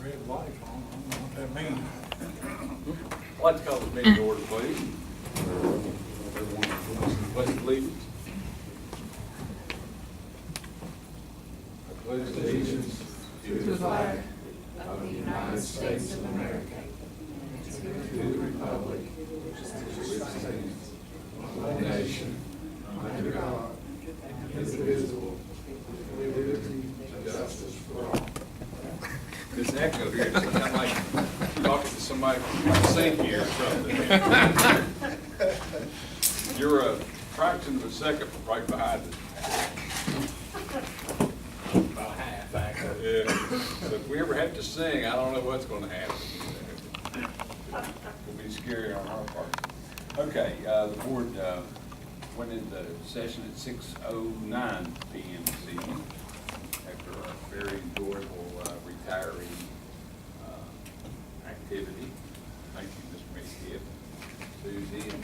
red light on, I don't know what that means. I'd like to call this meeting to order, please. Everyone, pledge allegiance. I pledge allegiance To the flag of the United States of America, and to the republic which stands one nation, under God, indivisible, with liberty and justice for all. This echo here, it's kind of like talking to somebody from St. here or something. You're fraction of a second right behind us. About half, actually. Yeah. So if we ever have to sing, I don't know what's gonna happen. It'll be scary on our part. Okay, the board went into session at 6:09 PM this evening after a very enjoyable retiree activity. Thank you, Mr. McKibb, Susie, and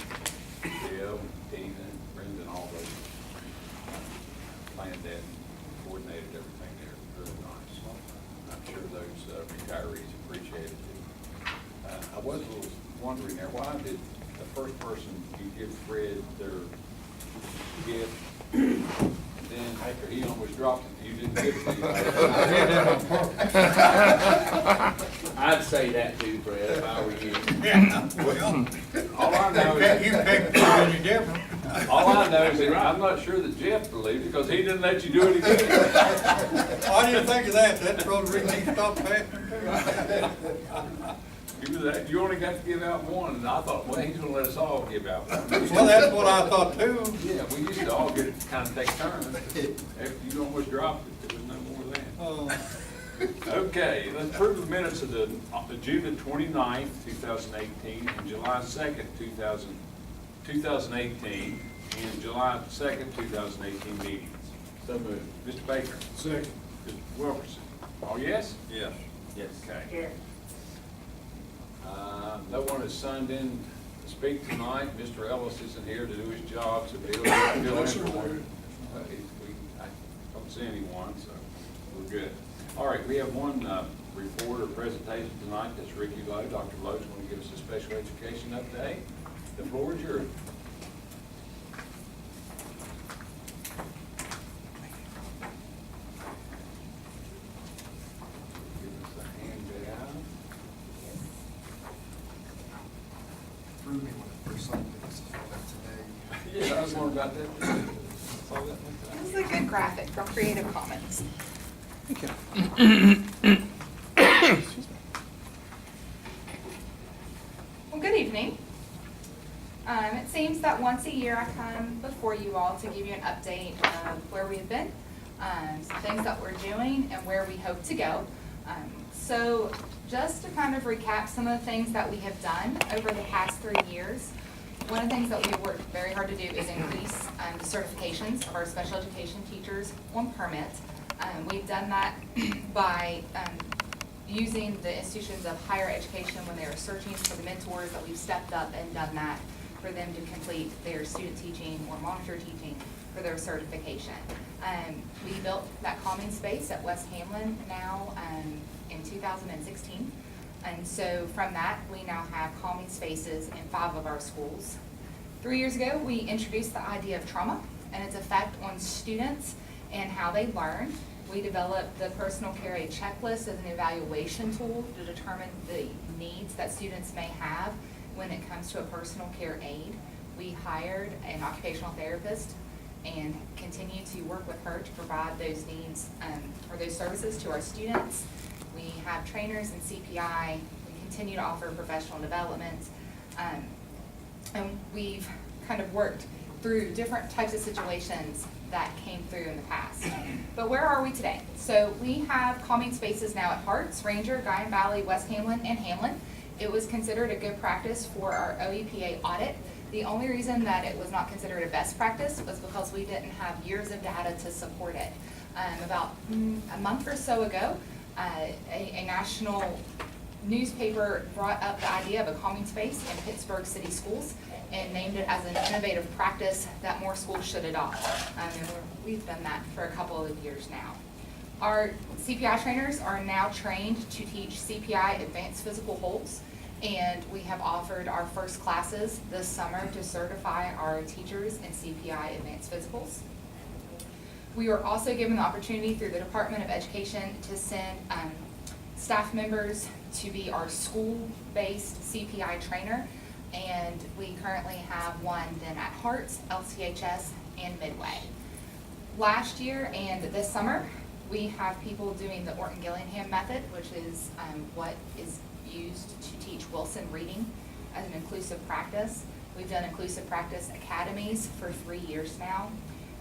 Dale, and Tina, and Brenda, and all those planned that and coordinated everything there. Really nice. I'm sure those retirees appreciated it. I was a little wondering there, why did the first person you give Fred their gift, then after he almost dropped it, you didn't give it to him? I'd say that too, Fred, if I were you. Well, All I know you is, picked any different. all I know is that I'm not sure that Jeff believed it because he didn't let you do it again. I didn't think of that, that's probably the reason he stopped passing You only got to give out one, and I thought, well, he's gonna let us all give out one. Well, that's what I thought too. Yeah, we used to all get it, kind of take turns. After you almost dropped it, there was no more than. Oh, Okay, let's approve the minutes of the June the 29th, 2018, and July 2nd, 2018, and July 2nd, 2018 meetings. So moved. Mr. Baker? second. Mr. Wilkerson? Oh, yes? Yes. Yes. Okay. No one has signed in to speak tonight. Mr. Ellis isn't here to do his job, so he'll fill in for him. I don't see anyone, so we're good. All right, we have one report or presentation tonight. That's Ricky Lowe. Dr. Lowe's going to give us a special education update. The floor is yours. Give us a handout. Threw me when I first saw this today. Yeah, I was wondering about that. Saw that one This is a good graphic from Creative Commons. Well, good evening. It seems that once a year I come before you all to give you an update of where we've been, some things that we're doing, and where we hope to go. So just to kind of recap some of the things that we have done over the past 3 years, one of the things that we have worked very hard to do is increase the certifications of our special education teachers on permit. We've done that by using the institutions of higher education when they are searching for the mentors, that we've stepped up and done that for them to complete their student teaching or monitor teaching for their certification. We built that common space at West Hamlin now in 2016. And so from that, we now have calming spaces in 5 of our schools. 3 years ago, we introduced the idea of trauma and its effect on students and how they learn. We developed the personal care aid checklist as an evaluation tool to determine the needs that students may have when it comes to a personal care aid. We hired an occupational therapist and continue to work with her to provide those needs or those services to our students. We have trainers in CPI. We continue to offer professional development. And we've kind of worked through different types of situations that came through in the past. But where are we today? So we have calming spaces now at Harts, Ranger, Guyan Valley, West Hamlin, and Hamlin. It was considered a good practice for our OEPA audit. The only reason that it was not considered a best practice was because we didn't have years of data to support it. About a month or so ago, a national newspaper brought up the idea of a calming space in Pittsburgh City Schools and named it as an innovative practice that more schools should adopt. And we've done that for a couple of years now. Our CPI trainers are now trained to teach CPI advanced physical holds, and we have offered our first classes this summer to certify our teachers in CPI advanced physicals. We were also given the opportunity through the Department of Education to send staff members to be our school-based CPI trainer, and we currently have one then at Harts, LCHS, and Midway. Last year and this summer, we have people doing the Orton Gillingham method, which is what is used to teach Wilson reading as an inclusive practice. We've done inclusive practice academies for 3 years now.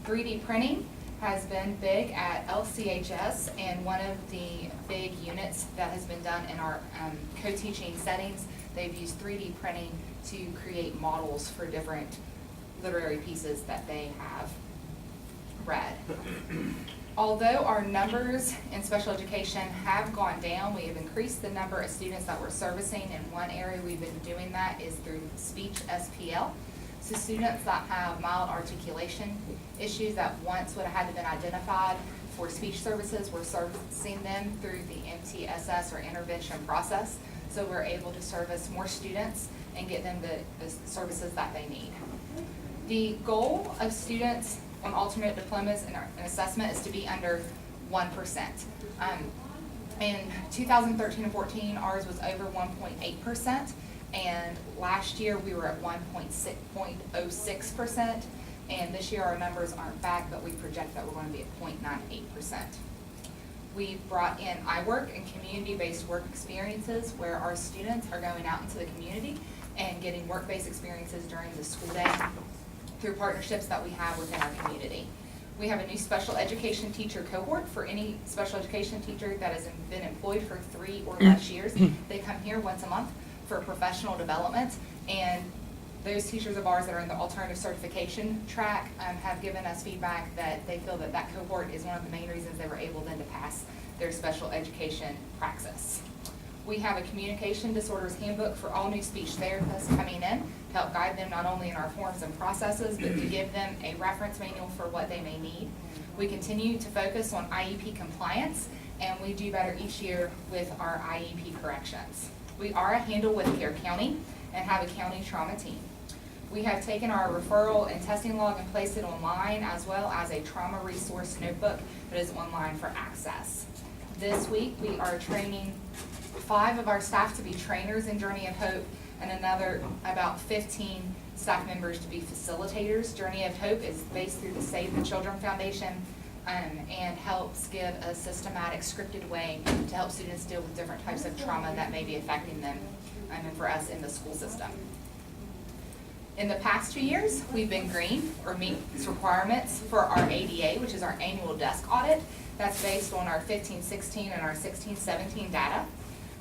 3D printing has been big at LCHS, and one of the big units that has been done in our co-teaching settings, they've used 3D printing to create models for different literary pieces that they have read. Although our numbers in special education have gone down, we have increased the number of students that we're servicing. In one area we've been doing that is through speech SPL. So students that have mild articulation issues that once would have had to been identified for speech services, we're servicing them through the MTSS or intervention process. So we're able to service more students and get them the services that they need. The goal of students on alternate diplomas in assessment is to be under 1%. In 2013 and 14, ours was over 1.8%, and last year we were at 1.06%, and this year our numbers aren't back, but we project that we're going to be at 0.98%. We've brought in iWork and community-based work experiences where our students are going out into the community and getting work-based experiences during the school day through partnerships that we have within our community. We have a new special education teacher cohort for any special education teacher that has been employed for 3 or less years. They come here once a month for professional development, and those teachers of ours that are in the alternative certification track have given us feedback that they feel that that cohort is one of the main reasons they were able then to pass their special education praxis. We have a communication disorders handbook for all new speech therapists coming in to help guide them not only in our forms and processes, but to give them a reference manual for what they may need. We continue to focus on IEP compliance, and we do better each year with our IEP corrections. We are a handle with Care County and have a county trauma team. We have taken our referral and testing log and placed it online, as well as a trauma resource notebook that is online for access. This week, we are training 5 of our staff to be trainers in Journey of Hope, and another about 15 staff members to be facilitators. Journey of Hope is based through the Save the Children Foundation and helps give a systematic, scripted way to help students deal with different types of trauma that may be affecting them and for us in the school system. In the past 2 years, we've been green or meets requirements for our ADA, which is our annual desk audit. That's based on our 15-16 and our 16-17 data.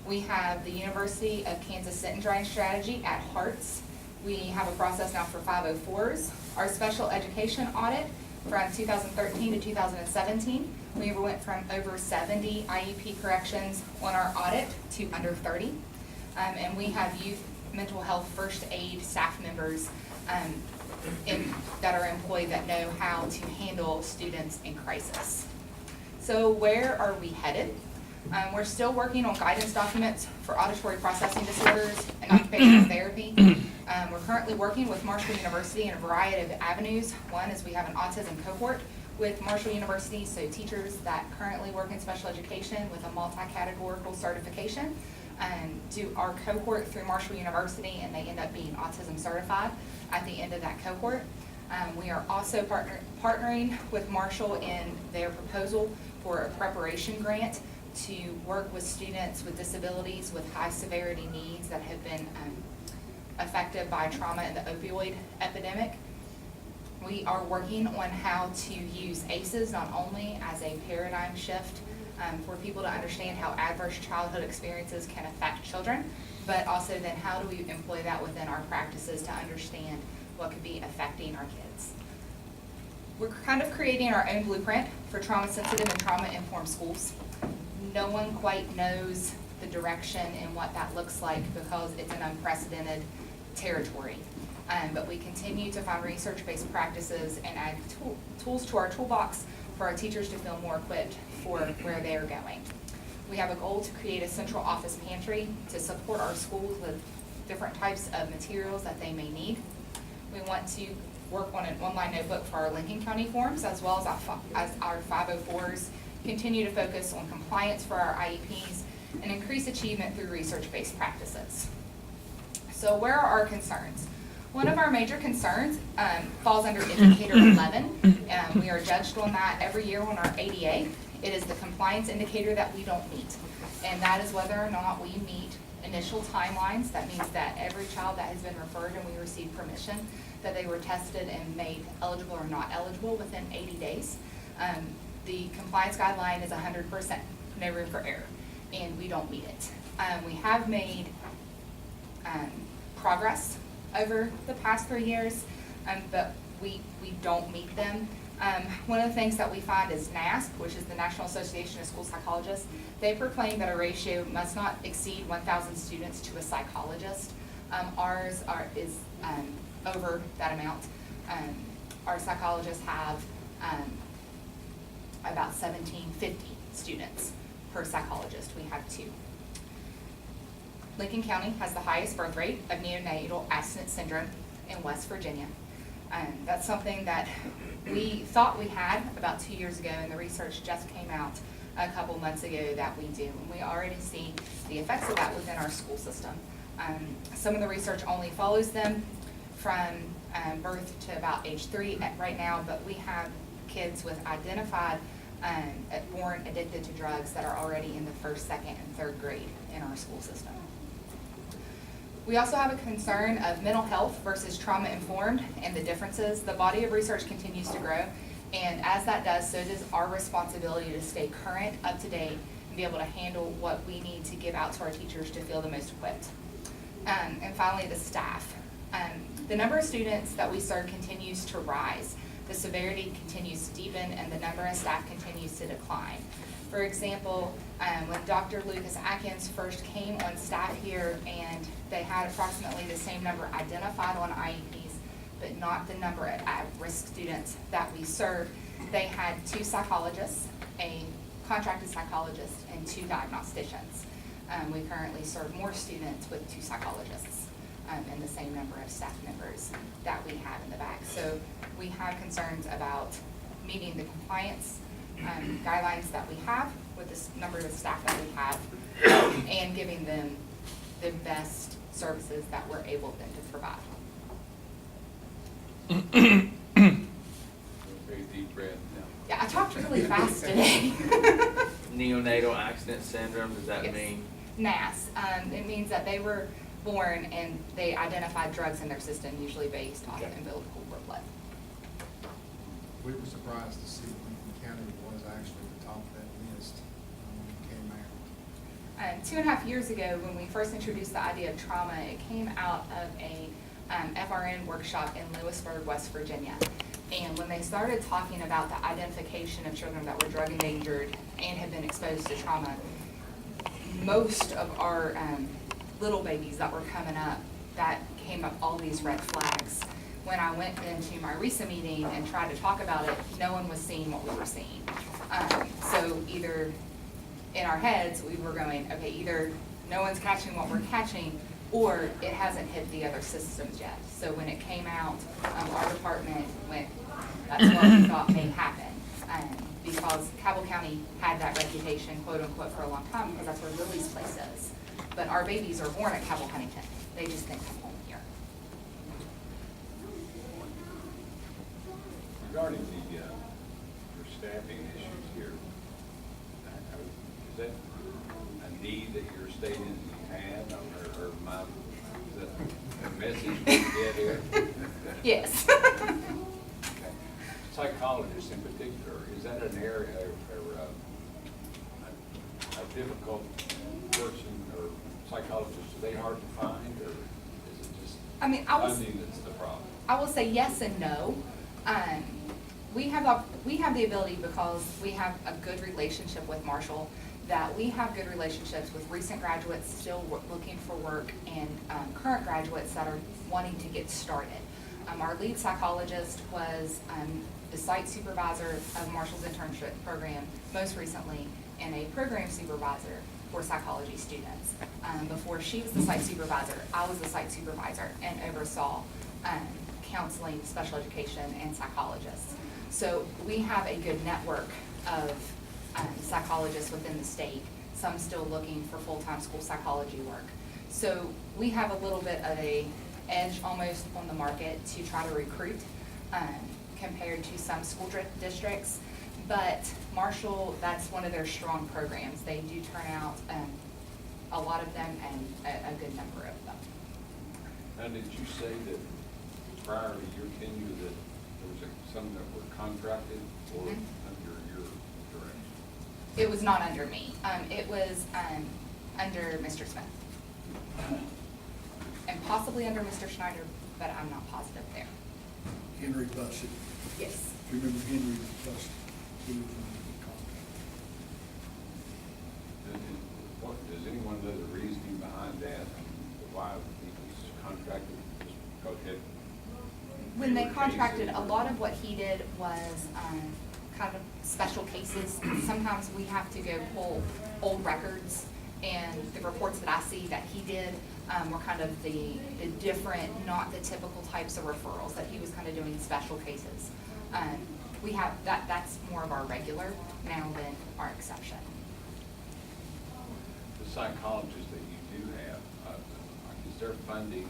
We have the University of Kansas Sit and Drying Strategy at Harts. We have a process now for 504s. Our special education audit from 2013 to 2017, we went from over 70 IEP corrections on our audit to under 30. And we have youth mental health first aid staff members that are employed that know how to handle students in crisis. So where are we headed? We're still working on guidance documents for auditory processing disorders and occupational therapy. We're currently working with Marshall University in a variety of avenues. One is we have an autism cohort with Marshall University, so teachers that currently work in special education with a multi-categorical certification do our cohort through Marshall University, and they end up being autism certified at the end of that cohort. We are also partnering with Marshall in their proposal for a preparation grant to work with students with disabilities with high severity needs that have been affected by trauma and the opioid epidemic. We are working on how to use ACEs not only as a paradigm shift for people to understand how adverse childhood experiences can affect children, but also then how do we employ that within our practices to understand what could be affecting our kids. We're kind of creating our own blueprint for trauma sensitive and trauma informed schools. No one quite knows the direction and what that looks like because it's an unprecedented territory. But we continue to find research-based practices and add tools to our toolbox for our teachers to feel more equipped for where they are going. We have a goal to create a central office pantry to support our schools with different types of materials that they may need. We want to work on an online notebook for our Lincoln County forms, as well as our 504s, continue to focus on compliance for our IEPs, and increase achievement through research-based practices. So where are our concerns? One of our major concerns falls under indicator 11. We are judged on that every year on our ADA. It is the compliance indicator that we don't meet, and that is whether or not we meet initial timelines. That means that every child that has been referred and we receive permission that they were tested and made eligible or not eligible within 80 days. The compliance guideline is 100%, no room for error, and we don't meet it. We have made progress over the past 3 years, but we don't meet them. One of the things that we find is NASP, which is the National Association of School Psychologists. They proclaim that a ratio must not exceed 1,000 students to a psychologist. Ours is over that amount. Our psychologists have about 1,750 students per psychologist. We have 2. Lincoln County has the highest birth rate of neonatal abstinence syndrome in West Virginia. That's something that we thought we had about 2 years ago, and the research just came out a couple months ago that we do. And we already see the effects of that within our school system. Some of the research only follows them from birth to about age 3 right now, but we have kids with identified born addicted to drugs that are already in the 1st, 2nd, and 3rd grade in our school system. We also have a concern of mental health versus trauma-informed and the differences. The body of research continues to grow, and as that does, so does our responsibility to stay current, up to date, and be able to handle what we need to give out to our teachers to feel the most equipped. And finally, the staff. The number of students that we serve continues to rise. The severity continues to deepen, and the number of staff continues to decline. For example, when Dr. Lucas Atkins first came on staff here, and they had approximately the same number identified on IEPs, but not the number of at-risk students that we serve, they had 2 psychologists, a contracted psychologist, and 2 diagnosticians. We currently serve more students with 2 psychologists and the same number of staff members that we have in the back. So we have concerns about meeting the compliance guidelines that we have with this number of staff that we have, and giving them the best services that we're able then to provide. Very deep breath now. Yeah, I talked really fast today. Neonatal accident syndrome, does that Yes. mean? NAS, it means that they were born and they identified drugs in their system, usually based off Okay. umbilical cord blood. We were surprised to see that Lincoln County was actually at the top of that list when it came out. 2.5 years ago, when we first introduced the idea of trauma, it came out of a FRN workshop in Lewisburg, West Virginia. And when they started talking about the identification of children that were drug endangered and had been exposed to trauma, most of our little babies that were coming up, that came up all these red flags. When I went into my RESA meeting and tried to talk about it, no one was seeing what we were seeing. So either in our heads, we were going, okay, either no one's catching what we're catching, or it hasn't hit the other systems yet. So when it came out, our department went, that's what we thought may happen. Because Cabell County had that reputation, quote unquote, for a long time, because that's where Lily's place is. But our babies are born at Cabell Huntington. They just didn't come home here. Regarding your staffing issues here, is that a need that you're stating you have, or my, is that a message we get here? Yes. Okay. Psychologists in particular, is that an area or a difficult person or psychologist, are they hard to find, or is it just I mean, I was. funding that's the problem? I will say yes and no. We have the ability, because we have a good relationship with Marshall, that we have good relationships with recent graduates still looking for work and current graduates that are wanting to get started. Our lead psychologist was the site supervisor of Marshall's internship program most recently, and a program supervisor for psychology students. Before she was the site supervisor, I was the site supervisor and oversaw counseling, special education, and psychologists. So we have a good network of psychologists within the state, some still looking for full-time school psychology work. So we have a little bit of a edge almost on the market to try to recruit compared to some school districts. But Marshall, that's one of their strong programs. They do turn out a lot of them and a good number of them. Now, did you say that prior to your tenure that there was some that were contracted or under your direction? It was not under me. It was under Mr. Smith. And possibly under Mr. Schneider, but I'm not positive there. Henry Bussett. Yes. If you remember Henry Bussett, he was one of the contractors. Does anyone know the reasoning behind that? Why he was contracted? Just go ahead. When they contracted, a lot of what he did was kind of special cases. Sometimes we have to go pull old records, and the reports that I see that he did were kind of the different, not the typical types of referrals, that he was kind of doing special cases. We have, that's more of our regular now than our exception. The psychologists that you do have, is there funding,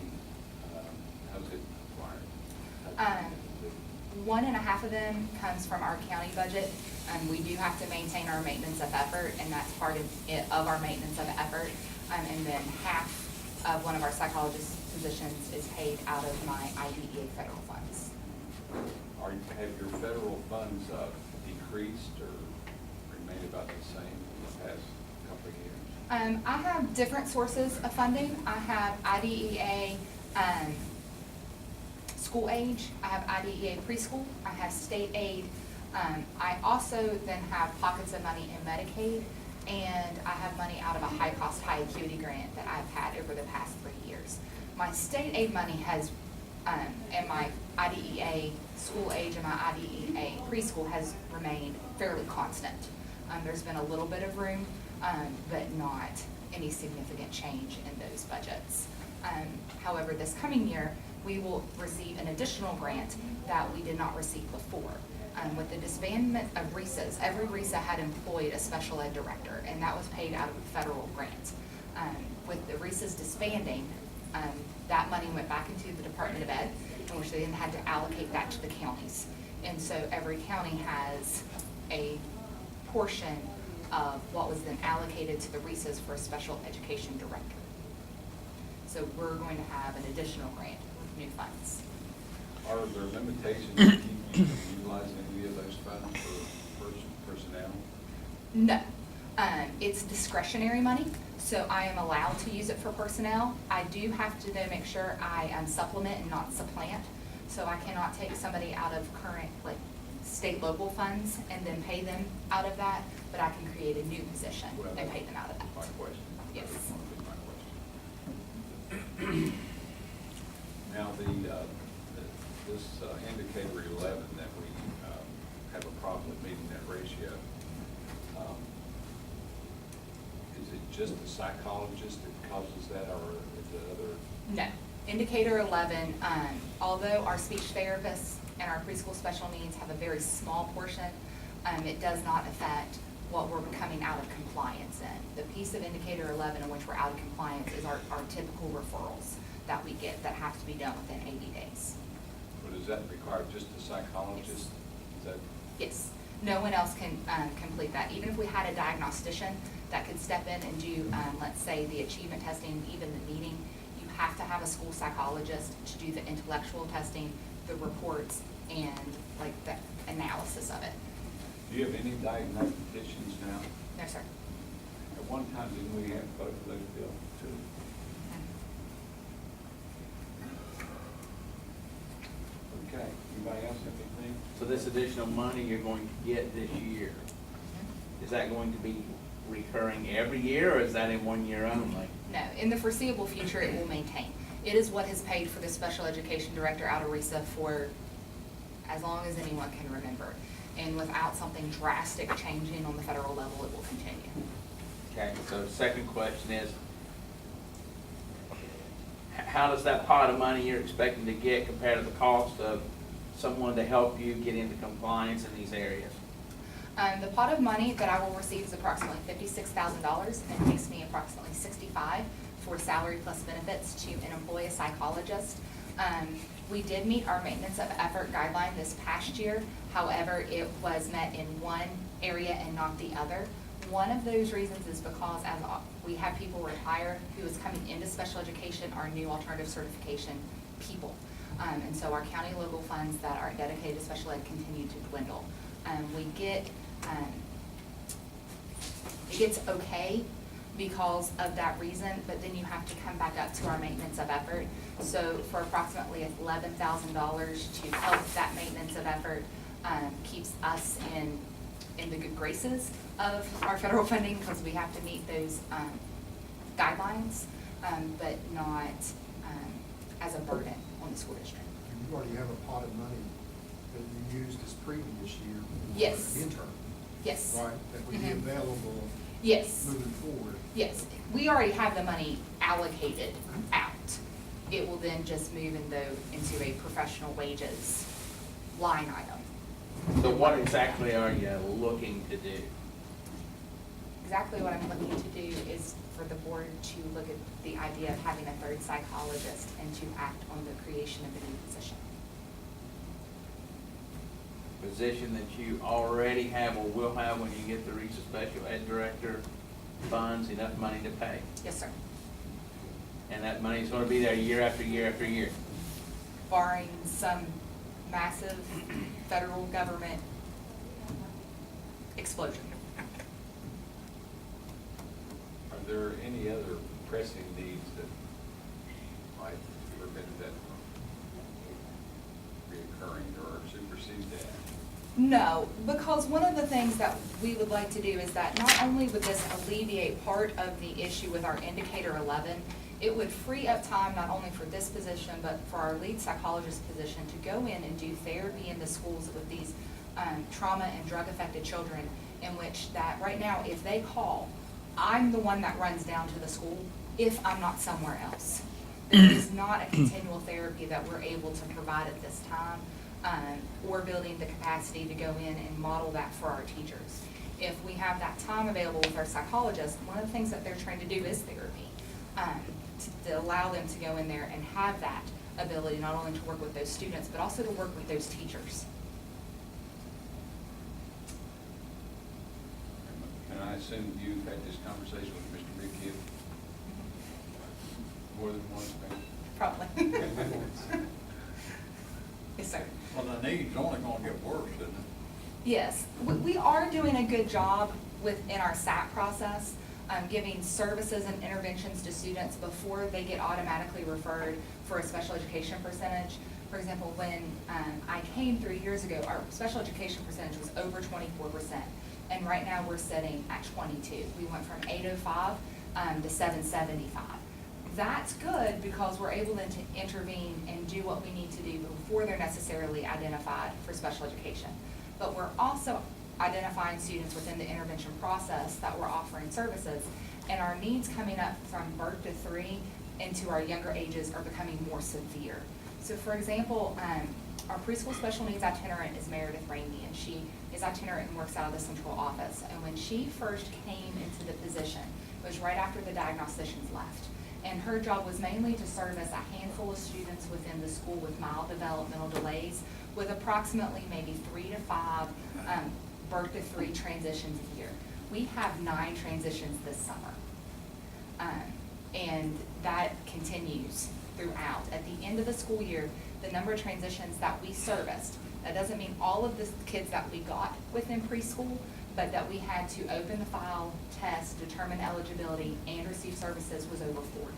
how's it acquired? 1.5 of them comes from our county budget. We do have to maintain our maintenance of effort, and that's part of our maintenance of effort. And then half of one of our psychologist positions is paid out of my IDEA federal funds. Have your federal funds decreased or remained about the same in the past couple of years? I have different sources of funding. I have IDEA school age, I have IDEA preschool, I have state aid. I also then have pockets of money in Medicaid, and I have money out of a high-cost, high-acuity grant that I've had over the past 3 years. My state aid money has, and my IDEA school age and my IDEA preschool has remained fairly constant. There's been a little bit of room, but not any significant change in those budgets. However, this coming year, we will receive an additional grant that we did not receive before. With the disbandment of RESAs, every RESA had employed a special ed director, and that was paid out of a federal grant. With the RESAs disbanding, that money went back into the Department of Ed, in which they then had to allocate that to the counties. And so every county has a portion of what was then allocated to the RESAs for a special education director. So we're going to have an additional grant with new funds. Are there limitations to keep utilizing any of those funds for personnel? No, it's discretionary money, so I am allowed to use it for personnel. I do have to though make sure I supplement and not supplant. So I cannot take somebody out of current like state local funds and then pay them out of that, but I can create a new position and pay them out of that. My question. Yes. That was my question. Now, this indicator 11 that we have a problem with meeting that ratio, is it just the psychologist that causes that, or is it other? No. Indicator 11, although our speech therapists and our preschool special needs have a very small portion, it does not affect what we're coming out of compliance in. The piece of indicator 11 in which we're out of compliance is our typical referrals that we get that have to be done within 80 days. But does that require just the psychologist? Is that? Yes. No one else can complete that. Even if we had a diagnostician that could step in and do, let's say, the achievement testing, even the meeting, you have to have a school psychologist to do the intellectual testing, the reports, and like the analysis of it. Do you have any diagnosticians now? No, sir. At one time, didn't we have both of those billed too? Okay, anybody else have anything? So this additional money you're going to get this year, is that going to be recurring every year, or is that in 1 year only? No, in the foreseeable future, it will maintain. It is what has paid for the special education director out of RESA for as long as anyone can remember. And without something drastic changing on the federal level, it will continue. Okay, so the second question is, how does that pot of money you're expecting to get compare to the cost of someone to help you get into compliance in these areas? The pot of money that I will receive is approximately $56,000, and it takes me approximately $65,000 for salary plus benefits to employ a psychologist. We did meet our maintenance of effort guideline this past year. However, it was met in one area and not the other. One of those reasons is because as we have people retire who is coming into special education are new alternative certification people. And so our county local funds that are dedicated to special ed continue to dwindle. It gets okay because of that reason, but then you have to come back up to our maintenance of effort. So for approximately $11,000 to help that maintenance of effort keeps us in the good graces of our federal funding because we have to meet those guidelines, but not as a burden on the school district. And you already have a pot of money that you used this previous year. Yes. For the interim. Yes. Right, that would be Mhm. available Yes. moving forward. Yes, we already have the money allocated out. It will then just move into a professional wages line item. So what exactly are you looking to do? Exactly what I'm looking to do is for the board to look at the idea of having a third psychologist and to act on the creation of a new position. Position that you already have or will have when you get the RESA special ed director funds enough money to pay? Yes, sir. And that money's gonna be there year after year after year? Barring some massive federal government explosion. Are there any other pressing needs that might prevent that from reoccurring or supersede that? No, because one of the things that we would like to do is that not only would this alleviate part of the issue with our indicator 11, it would free up time not only for this position, but for our lead psychologist position to go in and do therapy in the schools with these trauma and drug affected children, in which that right now, if they call, I'm the one that runs down to the school if I'm not somewhere else. There is not a continual therapy that we're able to provide at this time. Or building the capacity to go in and model that for our teachers. If we have that time available with our psychologist, one of the things that they're trying to do is therapy, to allow them to go in there and have that ability not only to work with those students, but also to work with those teachers. And I assume you've had this conversation with Mr. Rick more than once, maybe? Probably. Yes, sir. Well, the need's only gonna get worse, isn't it? Yes, we are doing a good job within our SAT process, giving services and interventions to students before they get automatically referred for a special education percentage. For example, when I came 3 years ago, our special education percentage was over 24%, and right now we're sitting at 22. We went from 805 to 775. That's good because we're able then to intervene and do what we need to do before they're necessarily identified for special education. But we're also identifying students within the intervention process that we're offering services, and our needs coming up from birth to 3 into our younger ages are becoming more severe. So for example, our preschool special needs itinerant is Meredith Ramey, and she is itinerant and works out of the central office. And when she first came into the position, it was right after the diagnosticians left. And her job was mainly to service a handful of students within the school with mild developmental delays, with approximately maybe 3 to 5 birth to 3 transitions a year. We have 9 transitions this summer. And that continues throughout. At the end of the school year, the number of transitions that we serviced, that doesn't mean all of the kids that we got within preschool, but that we had to open the file, test, determine eligibility, and receive services was over 40.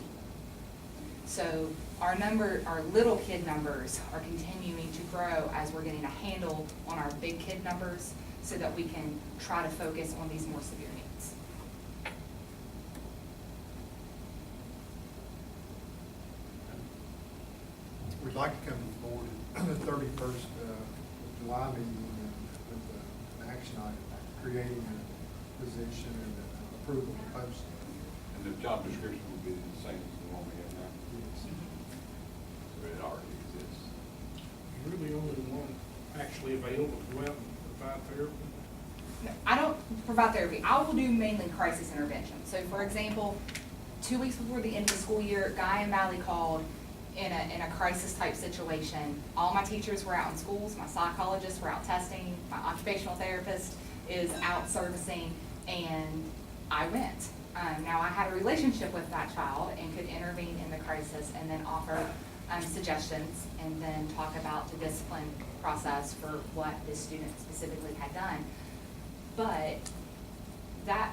So our little kid numbers are continuing to grow as we're getting a handle on our big kid numbers so that we can try to focus on these more severe needs. July meeting with an action item, creating a position and approval of posting. And the job description would be the same as the one we have now, Yes. so it already exists. You're the only one actually available to go out and provide therapy? No, I don't provide therapy. I will do mainly crisis intervention. So for example, 2 weeks before the end of the school year, Guy and Valley called in a crisis type situation. All my teachers were out in schools, my psychologists were out testing, my occupational therapist is out servicing, and I went. Now I had a relationship with that child and could intervene in the crisis and then offer suggestions and then talk about the discipline process for what this student specifically had done. But that,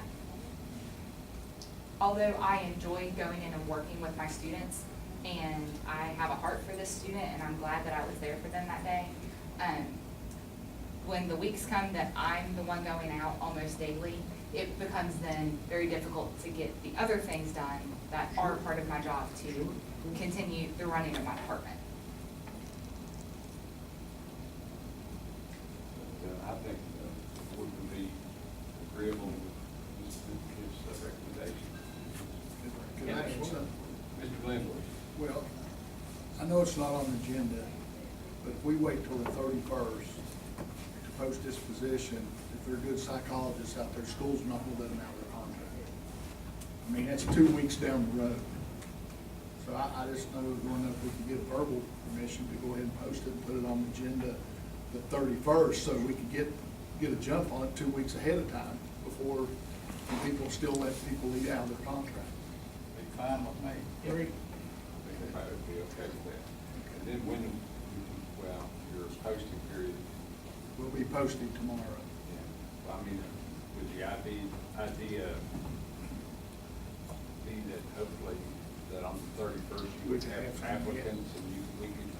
although I enjoy going in and working with my students, and I have a heart for this student, and I'm glad that I was there for them that day, when the weeks come that I'm the one going out almost daily, it becomes then very difficult to get the other things done that are part of my job to continue the running of my department. But, I think the board would be agreeable with his recommendation. Can I add something? Mr. Glenn. Well, I know it's not on the agenda, but if we wait till the 31st to post this position, if there are good psychologists out there, schools are not gonna let them out of their contract. I mean, that's 2 weeks down the road. So I just know, wondering if we can get verbal permission to go ahead and post it and put it on the agenda the 31st, so we can get a jump on it 2 weeks ahead of time before people still let people lead out of their contract. Be fine with me. Great. I think everybody would be okay with that. And then when, well, your posting period, We'll be posting tomorrow. yeah, well, I mean, would the idea be that hopefully that on the 31st you would have applicants and we could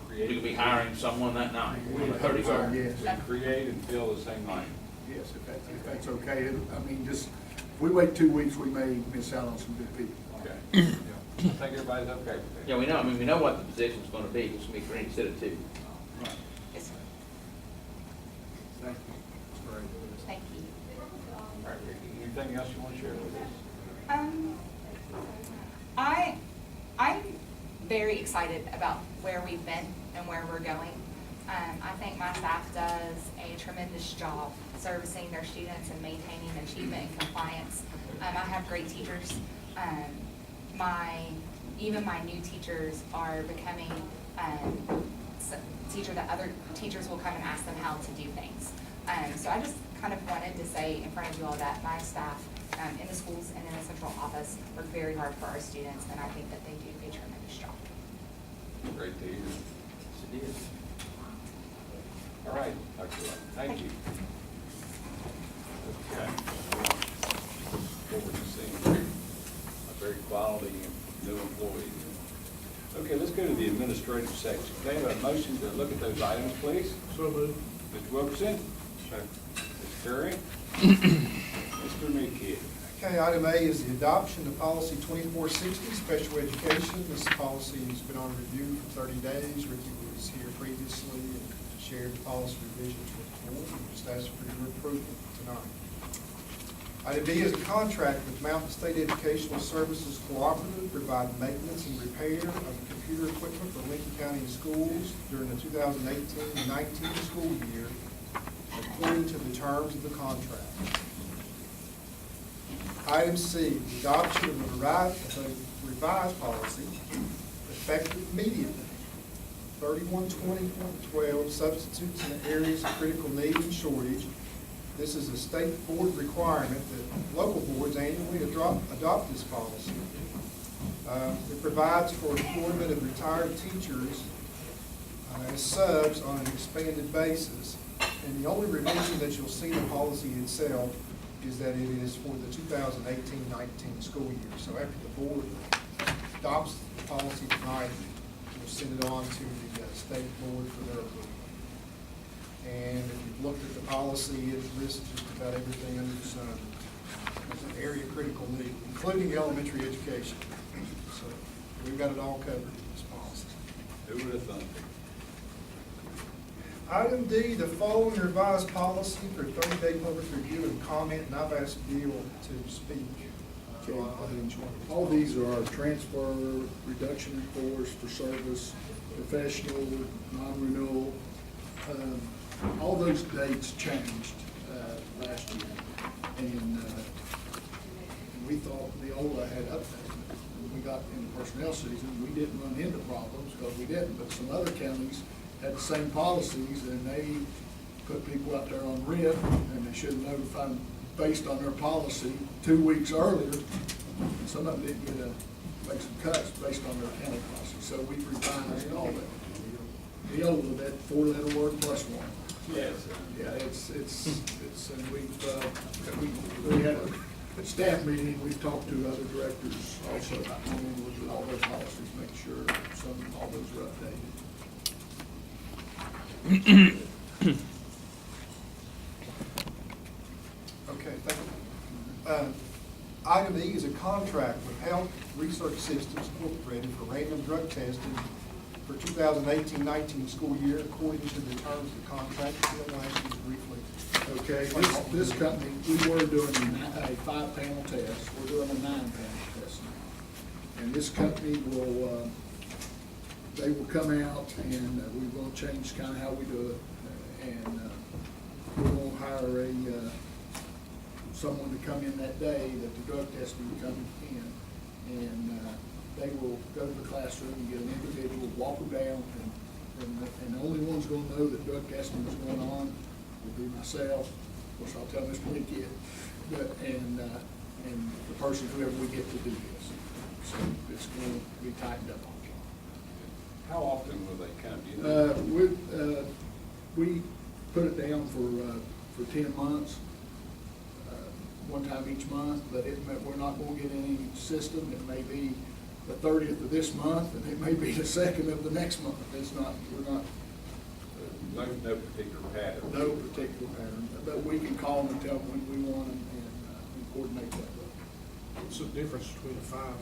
create. We could be hiring someone that night. We on the would hope so, 31st. yes. We create and fill the same night. Yes, if that's okay. I mean, just, if we wait 2 weeks, we may miss out on some good people. Okay. Yeah. I think everybody's okay with that. Yeah, we know, I mean, we know what the position's gonna be, it's gonna be for instead of two. Right. Yes, sir. Thank you. That's great. Thank you. All right, Ricky, anything else you want to share with us? I'm very excited about where we've been and where we're going. I think my staff does a tremendous job servicing their students and maintaining achievement and compliance. I have great teachers. Even my new teachers are becoming teacher that other teachers will come and ask them how to do things. So I just kind of wanted to say in front of you all that my staff in the schools and in the central office work very hard for our students, and I think that they do a tremendous job. Great to hear. Yes, it is. All right, Dr. Lane, thank you. Okay. What we're seeing, a very quality new employee. Okay, let's go to the administrative section. Can I have a motion to look at those items, please? So moved. Mr. Wilkerson? Ms. Curry? Mr. Meekid? Okay, item A is the adoption of policy 2460, special education. This policy has been on review for 30 days. Ricky was here previously and shared the policy revisions with the board. We just asked for your approval tonight. Item B is a contract with Mountain State Educational Services Cooperative to provide maintenance and repair of computer equipment for Lincoln County schools during the 2018-19 school year, according to the terms of the contract. Item C, the adoption of a revised policy effective immediately. 3120.12, substitutes in the areas of critical need and shortage. This is a state board requirement that local boards annually adopt this policy. It provides for employment of retired teachers as subs on an expanded basis. And the only revision that you'll see in the policy itself is that it is for the 2018-19 school year. So after the board adopts the policy tonight, we'll send it on to the state board for their approval. And if you've looked at the policy, it lists just about everything under the sun as an area of critical need, including elementary education. So we've got it all covered in this policy. Who would have thought? Item D, the following revised policy for 30-day public review and comment, and I've asked Bill to speak. Okay, On each one. all these are our transfer, reduction in force for service, professional, non-renewal. All those dates changed last year. And we thought Neola had updated it. When we got into personnel season, we didn't run into problems because we didn't, but some other counties had the same policies and they put people out there on RIF and they should have notified them based on their policy 2 weeks earlier. And some of them didn't get make some cuts based on their county policy. So we revised all that. Neola, that 4-letter word plus one. Yes. Yeah, and we had a staff meeting, we've talked to other directors also about going in with all those policies, make sure all those are updated. Okay, thank you. Item E is a contract with Health Research Systems Incorporated for random drug testing for 2018-19 school year according to the terms of the contract. Bill, I'll ask you to briefly. Okay, this company, we were doing a 5-panel test, we're doing a 9-panel test now. And this company will, they will come out and we will change kind of how we do it. And we will hire someone to come in that day that the drug testing will come in. And they will go to the classroom and get an individual, walk them down, and the only one's gonna know that drug testing is going on will be myself. Of course, I'll tell Mr. Mickey, and the person, whoever we get to do this. So it's gonna be tightened up on. How often will they come? Do you know? We put it down for 10 months, one time each month, but we're not gonna get any system. It may be the 30th of this month, and it may be the 2nd of the next month. It's not, we're not. No particular pattern? No particular pattern, but we can call them and tell them when we want them and coordinate that. What's the difference between a 5 and a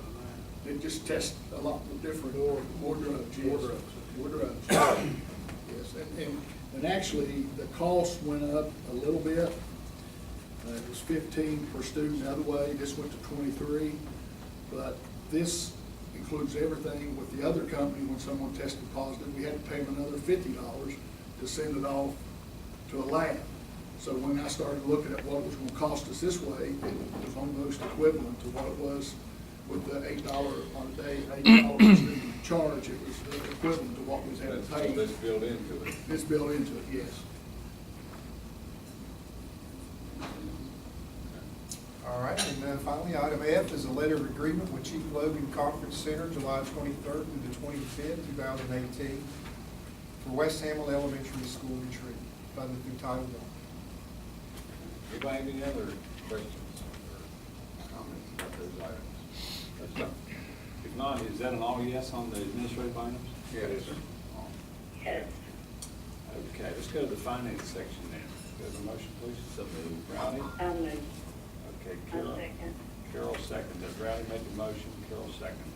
9? It just tests a lot different, more drugs. Yes. More drugs. More drugs. Yes, and actually, the cost went up a little bit. It was 15 per student the other way, this went to 23. But this includes everything. With the other company, when someone tested positive, we had to pay them another $50 to send it off to a lab. So when I started looking at what it was gonna cost us this way, it was almost equivalent to what it was with the $8 on a day, $8 student charge. It was the equivalent to what we had to pay. That's built into it. It's built into it, yes. All right, and then finally, item F is a letter of agreement with Chief Logan Conference Center, July 23rd through the 25th, 2018, for West Hamill Elementary School retreat, funded through Title I. Anybody have any other questions or comments about those items? That's not. If not, is that an all yes on the administrative items? Yes, sir. Yes. Okay, let's go to the finance section then. Do you have a motion, please? So moved. Rowdy? I'll move. Okay, I'll Carol. second. Carol seconded. Rowdy made the motion, Carol seconded.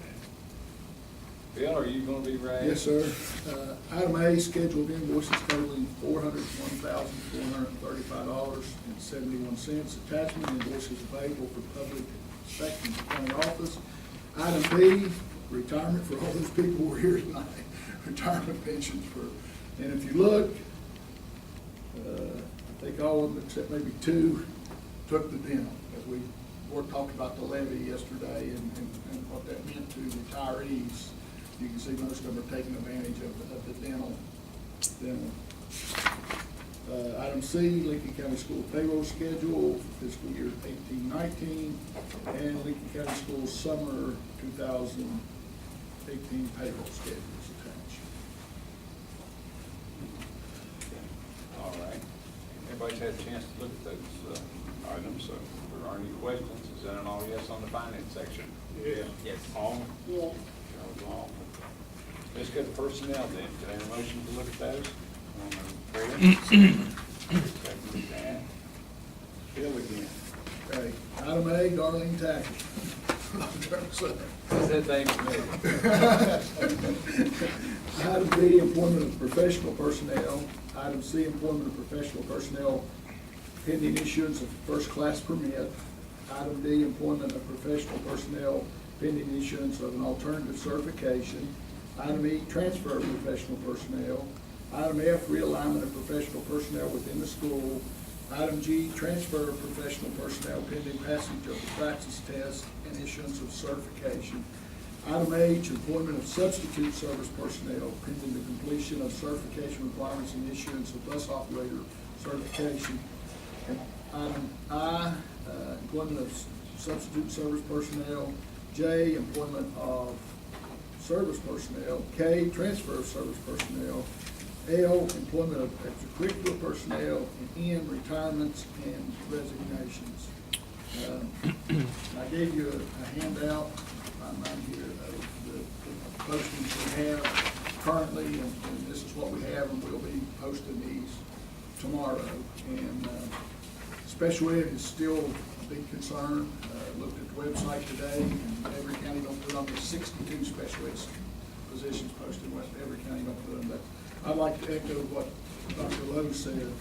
Bill, are you gonna be ready? Yes, sir. Item A, scheduled invoices totaling $401,435.71. Attachment invoices available for public inspection at the county office. Item B, retirement for all those people who are here tonight. Retirement pensions for, and if you look, I think all of them except maybe 2 took the dental. As we talked about the levy yesterday and what that meant to retirees. You can see most of them are taking advantage of the dental. Item C, Lincoln County School payroll schedule for fiscal year 18-19, and Lincoln County School summer 2018 payroll schedules attached. All right. Everybody's had a chance to look at those items, so if there are any questions, is that an all yes on the finance section? Yeah. Yes. All? Yes. Carol's all. Let's go to personnel then. Can I have a motion to look at those? Second, Dan. Bill again. Okay, item A, Darlene Tackett. What's that thing for me? Item B, employment of professional personnel. Item C, employment of professional personnel pending issuance of first-class permit. Item D, employment of professional personnel pending issuance of an alternative certification. Item E, transfer of professional personnel. Item F, realignment of professional personnel within the school. Item G, transfer of professional personnel pending passage of the practice test and issuance of certification. Item H, employment of substitute service personnel pending the completion of certification requirements and issuance of bus operator certification. And item I, employment of substitute service personnel. J, employment of service personnel. K, transfer of service personnel. L, employment of extracurricular personnel. And N, retirements and resignations. I gave you a handout, I'm here, the postings we have currently, and this is what we have, and we'll be posting these tomorrow. And special ed is still a big concern. Looked at the website today, and every county don't put on the 62 special ed positions posted. Every county don't put them, but I'd like to echo what Dr. Lowe said.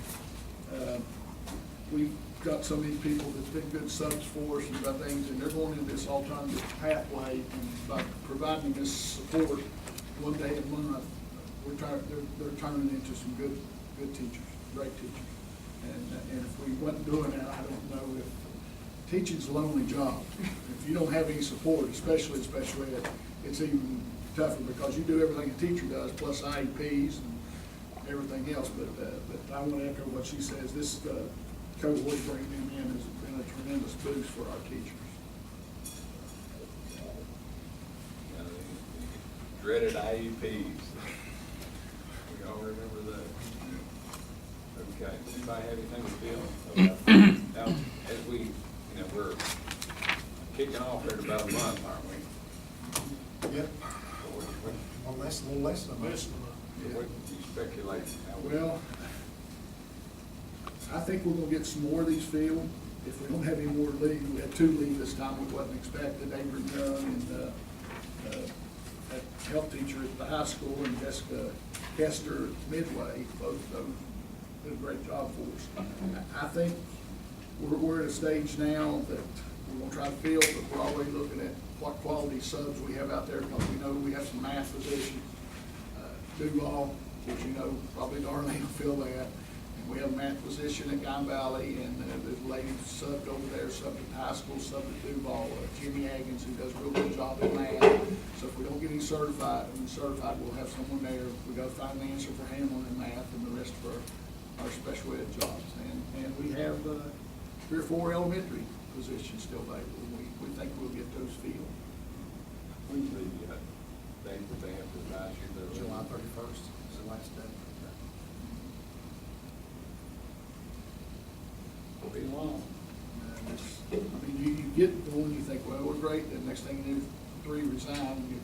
We've got so many people that's been good subs for us and got things, and they're going in this alternative pathway, and by providing this support one day a month, they're turning into some good teachers, great teachers. And if we wasn't doing that, I don't know if teaching's a lonely job. If you don't have any support, especially in special ed, it's even tougher because you do everything a teacher does, plus IEPs and everything else. But I want to echo what she says. This cohort bringing them in has been a tremendous boost for our teachers. Dreaded IEPs. We all remember that. Okay, anybody have anything to feel? Now, as we, we're kicking off here in about a month, aren't we? Yep. What Well, that's a little less than a month. Yeah. do you speculate? Well, I think we're gonna get some more of these filled. If we don't have any more leave, we had 2 leave this time, we wasn't expected, Avery Young and, that health teacher at the high school, and Jessica Kester at Midway, both of those did a great job for us. I think we're at a stage now that we're gonna try to fill, but we're always looking at what quality subs we have out there, because we know we have some math positions. Duval, which probably Darlene will fill that. And we have a math position at Guy Valley, and there's a lady subbed over there, subbed at high school, subbed at Duval, Jimmy Aggins, who does a real good job at math. So if we don't get any certified, we'll have someone there. We gotta find an answer for Hamlin in math and the rest of our special ed jobs. And we have 3 or 4 elementary positions still available. We think we'll get those filled. When's the date that they have to advise you? July 31st is the last day. It'll be long. You get going, you think, well, we're great, then next thing you do, 3 resign, and you're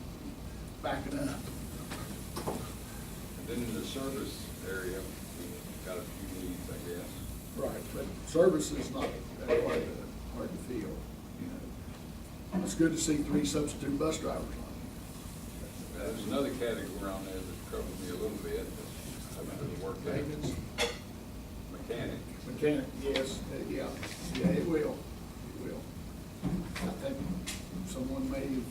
backing up. And then in the service area, we've got a few needs, I guess. Right, but service is not that hard to fill, It's good to see 3 substitute bus drivers on There's another category on there that troubles me a little bit, but I'm going to work it. that. Maintenance, Mechanic. yes, yeah, it will, I think someone may have,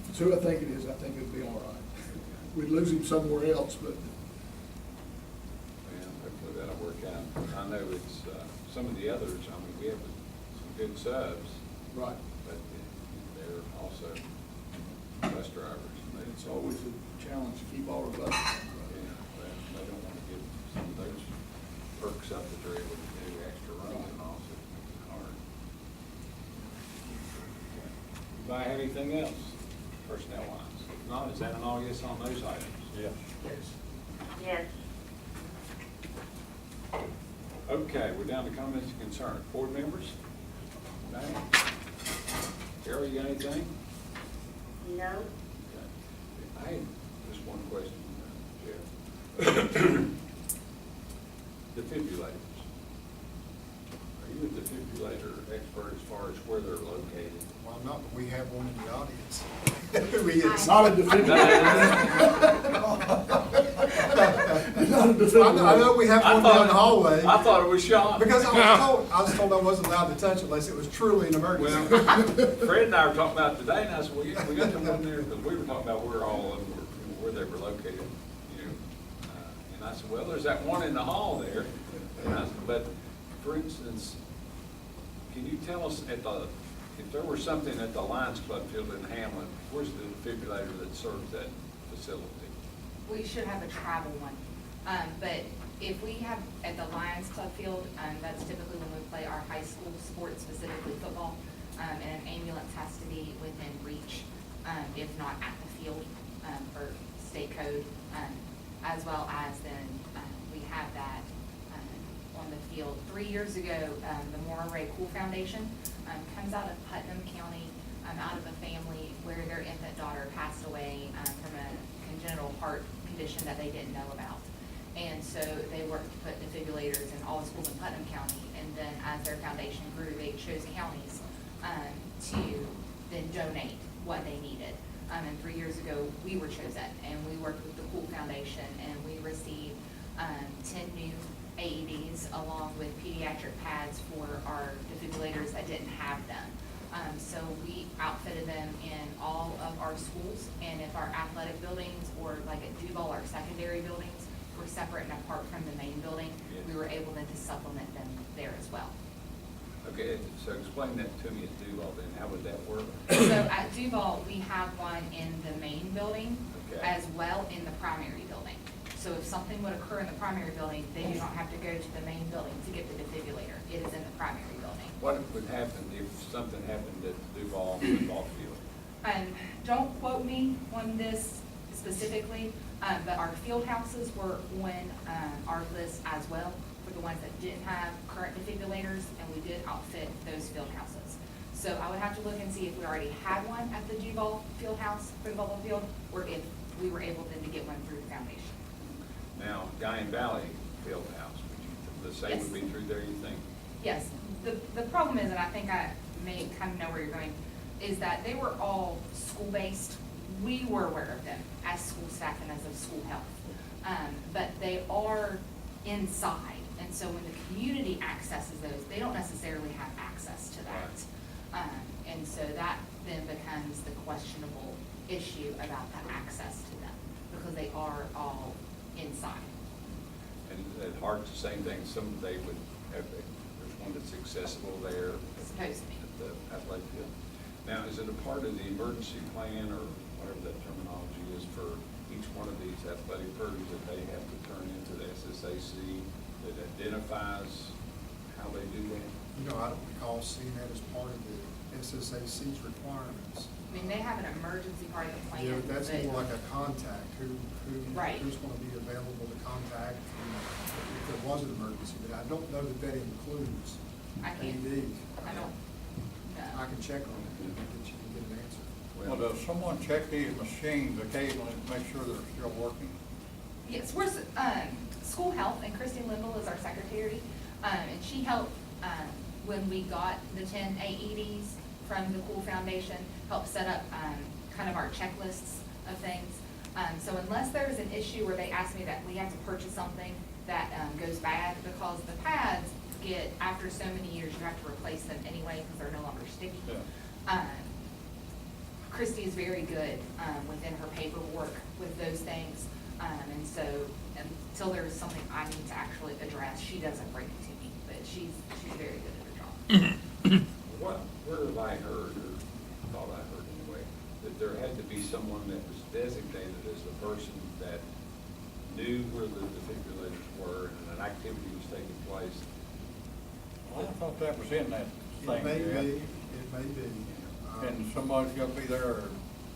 it's who I think it is, I think it'd be all right. We'd lose him somewhere else, but. And hopefully that'll work out. I know it's, some of the others, we have some good subs, Right. but they're also bus drivers. It's always a challenge to keep all of us. They don't want to give some of those perks up that they're able to do extra runs and all, so it's hard. Anybody have anything else, personnel wise? If not, is that an all yes on those items? Yeah. Yes. Okay, we're down to comments and concerns. Board members? No? Carol, you got anything? No. I had just one question, Jeff. Defibrillators. Are you a defibrillator expert as far as where they're located? Well, I'm not, but we have one in the audience. Who he is. Not a defibrillator. nothing to do I with know, I know it. we have one down the hallway. I thought it was Sean. Because I was told I wasn't allowed to touch it unless it was truly an emergency. Well, Fred and I were talking about it today, and I said, well, yeah, we got the one there, because we were talking about where all of them were, you know, where they were located, you know. And I said, well, there's that one in the hall there. And I said, but, for instance, can you tell us if there were something at the Lions Club field in Hamlin, where's the defibrillator that serves that facility? We should have a travel one. But if we have at the Lions Club field, that's typically when we play our high school sports, specifically football, and an ambulance has to be within reach, if not at the field, for state code, as well as then, we have that, on the field. 3 years ago, the Maura Ray Cool Foundation, comes out of Putnam County, out of a family where their infant daughter passed away, from a congenital heart condition that they didn't know about. And so they worked to put defibrillators in all the schools in Putnam County, and then as their foundation grew, they chose counties to then donate what they needed. And 3 years ago, we were chosen, and we worked with the Cool Foundation, and we received 10 new AEDs along with pediatric pads for our defibrillators that didn't have them. So we outfitted them in all of our schools, and if our athletic buildings or like at Duval, our secondary buildings were separate and apart from the main building, we were able then to supplement them there as well. Okay, so explain that to me at Duval then, how would that work? So at Duval, we have one in the main building Okay. as well in the primary building. So if something would occur in the primary building, they do not have to go to the main building to get the defibrillator. It is in the primary building. What would happen if something happened at Duval football field? Don't quote me on this specifically, but our field houses were on our list as well for the ones that didn't have current defibrillators, and we did outfit those field houses. So I would have to look and see if we already had one at the Duval field house for the football field, or if we were able then to get one through the foundation. Now, Guyan Valley field house, the same would be through there, you think? Yes, the problem is, and I think I may kind of know where you're going, is that they were all school-based. We were aware of them as school staff and as of school health. But they are inside, and so when the community accesses those, they don't necessarily have access to that. And so that then becomes the questionable issue about the access to them, because they are all inside. And at Hart's the same thing, they would have, there's one that's accessible there. Supposed to be. At the athletic field. Now, is it a part of the emergency plan, or whatever that terminology is, for each one of these athletic programs that they have to turn into the SSAC that identifies how they do that? You know, I don't recall seeing that as part of the SSAC's requirements. I mean, they have an emergency part of the plan. Yeah, but that's more like a contact, Right. who's gonna be available to contact if there was an emergency, but I don't know that that includes I can't, AEDs. I don't I know. can check on it and get an answer. Well, does someone check these machines occasionally to make sure they're still working? Yes, we're, school health, and Christine Linville is our secretary, and she helped, when we got the 10 AEDs from the Cool Foundation, helped set up, kind of our checklists of things. So unless there's an issue where they ask me that we have to purchase something that, goes bad, because the pads get, after so many years, you have to replace them anyway, because they're no longer sticky. Yeah. Christy is very good, within her paperwork with those things. And so until there's something I need to actually address, she doesn't bring it to me, but she's very good at her job. Where have I heard, or thought I heard anyway, that there had to be someone that was designated as the person that knew where the defibrillators were and an activity was taking place? Well, I thought that was in that It thing may there. be, it may be. And somebody's gotta be there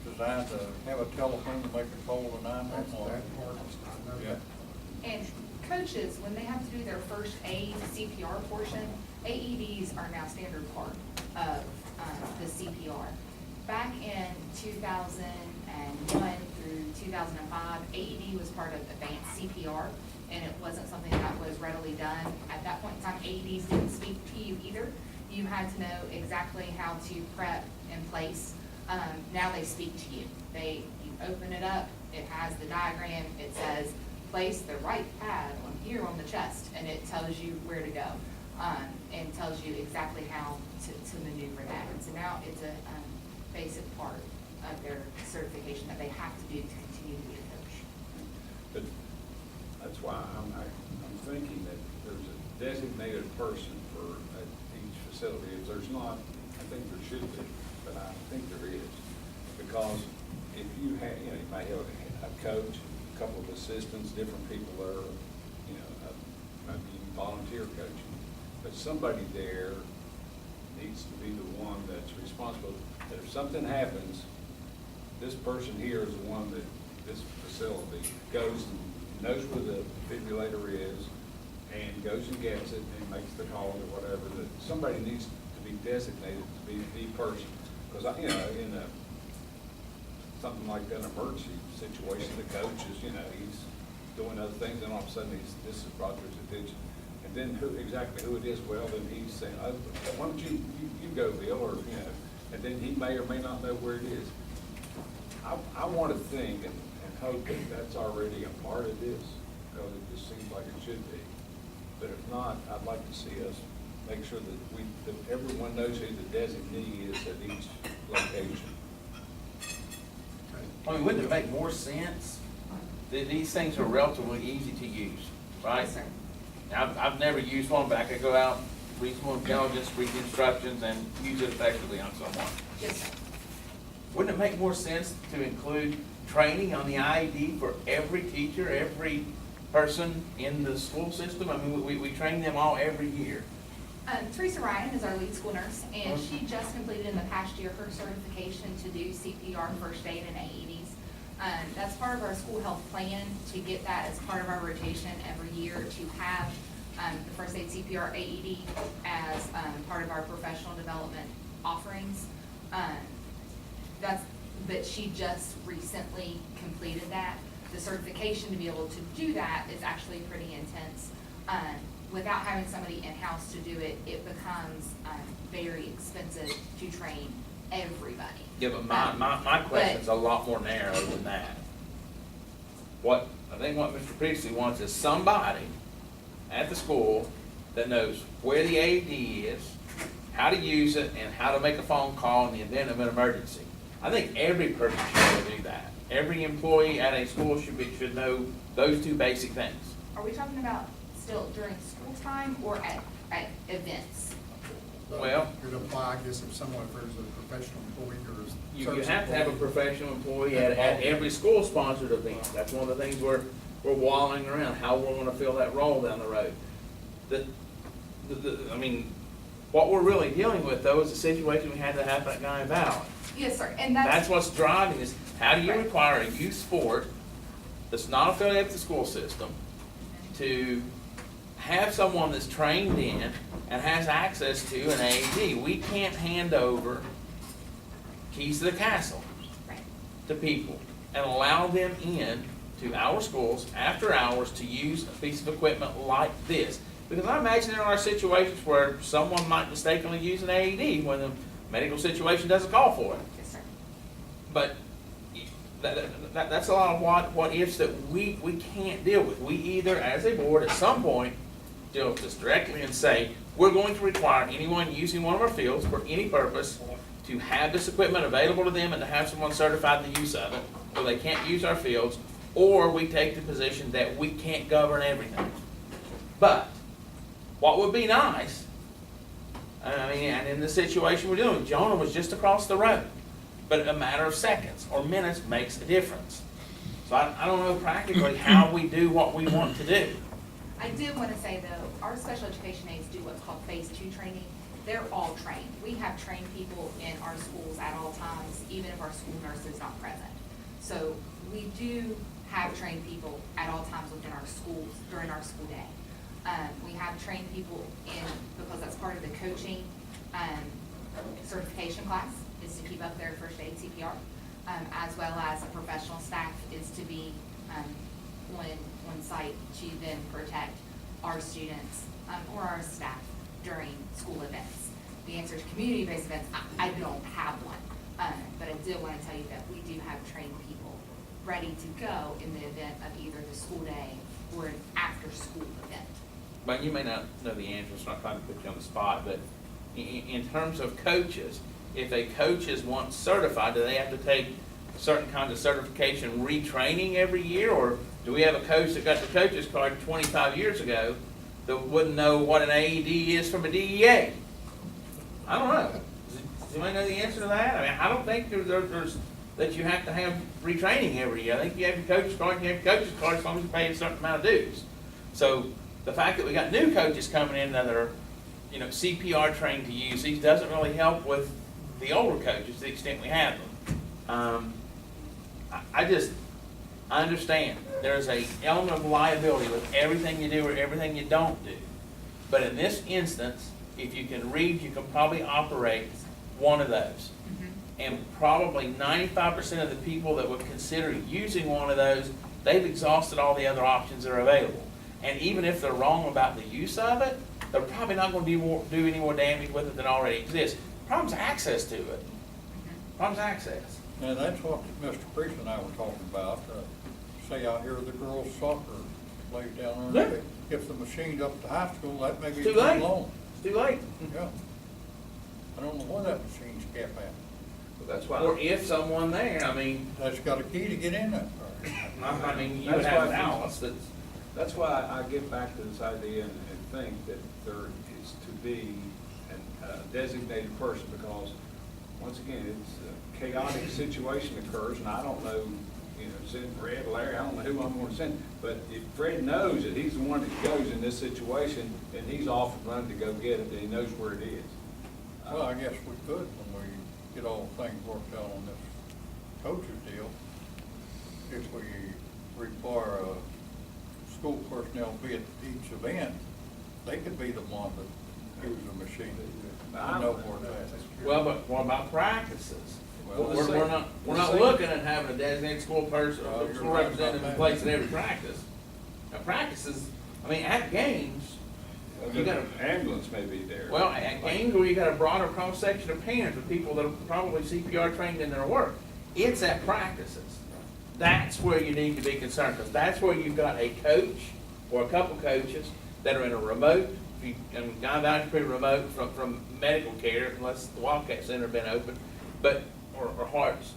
designed to have a telephone to make a call to That 911. part, I know Yeah. that. And coaches, when they have to do their first aid CPR portion, AEDs are now standard part of the CPR. Back in 2001 through 2005, AED was part of advanced CPR, and it wasn't something that was readily done. At that point in time, AEDs didn't speak to you either. You had to know exactly how to prep in place. Now they speak to you. You open it up, it has the diagram, it says place the right pad on here on the chest, and it tells you where to go, and tells you exactly how to maneuver that. And so now it's a basic part of their certification that they have to do to continue to be a coach. But that's why I'm thinking that there's a designated person for each facility. If there's not, I think there should be, but I think there is. Because if you have, you may have a coach, a couple of assistants, different people there, maybe volunteer coaching. But somebody there needs to be the one that's responsible, that if something happens, this person here is the one that this facility goes and knows where the defibrillator is and goes and gets it and makes the call or whatever, that somebody needs to be designated to be the person. Because, in something like an emergency situation, the coach is, he's doing other things, and all of a sudden this is brought to his attention. And then exactly who it is, well, then he's saying, oh, why don't you go, Bill, or, and then he may or may not know where it is. I want to think and hope that that's already a part of this, because it just seems like it should be. But if not, I'd like to see us make sure that everyone knows who the designee is at each location. I mean, wouldn't it make more sense that these things are relatively easy to use, right? Yes, sir. Now, I've never used one, but I could go out, reasonable intelligence, read the instructions, and use it effectively on someone. Yes, sir. Wouldn't it make more sense to include training on the IED for every teacher, every person in the school system? I mean, we train them all every year. Teresa Ryan is our lead school nurse, and she just completed in the past year her certification to do CPR, first aid, and AEDs. That's part of our school health plan, to get that as part of our rotation every year, to have the first aid, CPR, AED as part of our professional development offerings. But she just recently completed that. The certification to be able to do that is actually pretty intense. Without having somebody in-house to do it, it becomes very expensive to train everybody. Yeah, but my question's a lot more narrow than that. I think what Mr. Priestley wants is somebody at the school that knows where the AED is, how to use it, and how to make a phone call in the event of an emergency. I think every person should do that. Every employee at a school should know those two basic things. Are we talking about still during school time or at events? Well, It would apply, I guess, if there's a professional employee or a you service have to have a employee. professional employee at every school-sponsored event. That's one of the things we're wallowing around, how we're gonna fill that role down the road. I mean, what we're really dealing with, though, is the situation we had to have that guy in Ballard. Yes, sir, and That's what's driving this. How do you Right. require a youth sport that's not affiliated with the school system to have someone that's trained in and has access to an AED? We can't hand over keys to the castle right. to people and allow them in to our schools after hours to use a piece of equipment like this. Because I imagine there are situations where someone might mistakenly use an AED when the medical situation doesn't call for it. Yes, sir. But that's a lot of what ifs that we can't deal with. We either, as a board, at some point, deal with this directly and say, we're going to require anyone using one of our fields for any purpose to have this equipment available to them and to have someone certified the use of it, or they can't use our fields, or we take the position that we can't govern everything. But what would be nice, I mean, and in the situation we're doing, Jonah was just across the road, but a matter of seconds or minutes makes a difference. So I don't know practically how we do what we want to do. I do want to say, though, our special education aides do what's called phase 2 training. They're all trained. We have trained people in our schools at all times, even if our school nurse is not present. So we do have trained people at all times within our schools during our school day. We have trained people because that's part of the coaching certification class, is to keep up their first aid CPR, as well as the professional staff is to be on site to then protect our students or our staff during school events. The answer to community-based events, I don't have one, but I did want to tell you that we do have trained people ready to go in the event of either the school day but you may not know the answer, so I'm not trying to put you on the spot, but in terms of coaches, if a coach is once certified, do they have to take certain kinds of certification retraining every year? Or do we have a coach that got the coach's card 25 years ago that wouldn't know what an AED is from a DEA? I don't know. Does anybody know the answer to that? I mean, I don't think there's that you have to have retraining every year. I think you have your coach's card, you have your coach's card as long as you pay a certain amount of dues. So the fact that we got new coaches coming in that are, you know, CPR trained to use these doesn't really help with the older coaches to the extent we have them. I understand there's a element of liability with everything you do or everything you don't do. But in this instance, if you can read, you can probably operate one of those. And probably 95% of the people that would consider using one of those, they've exhausted all the other options that are available. And even if they're wrong about the use of it, they're probably not going to do any more damage with it than already exists. Problem's access to it. Problem's access. And that's what Mr. Priest and I were talking about. Say out here, the girls' soccer plays down there. Yeah. If the machine's up to high school, that may be It's too too late. long. It's too late. Yeah. I don't know where that machine's kept at. Well, that's why. Or if someone there, I mean, That's got a key to get in there. I mean, you would That's have why- balance that's. That's why I get back to this idea and think that there is to be a designated person, because, once again, it's a chaotic situation occurs, and I don't know, you know, send Fred, Larry, I don't know who I'm gonna send, but if Fred knows that he's the one that goes in this situation, then he's off and running to go get it, and he knows where it is. Well, I guess we could, when we get all things worked out on this coach's deal, if we require school personnel to be at each event, they could be the one that uses the machine. I know where it's at. Well, but what about practices? Well, We're not looking at having a designated school person, or You're school right representative in about place that. at every practice. Now, practices, I mean, at games, you got An ambulance may be there. well, at games where you got a broader cross-section of parents with people that are probably CPR trained in their work, it's at practices. That's where you need to be concerned, because that's where you've got a coach or a couple coaches that are in a remote, and Guy Valley's pretty remote from medical care, unless the Wildcat Center had been open, but, or Hearts,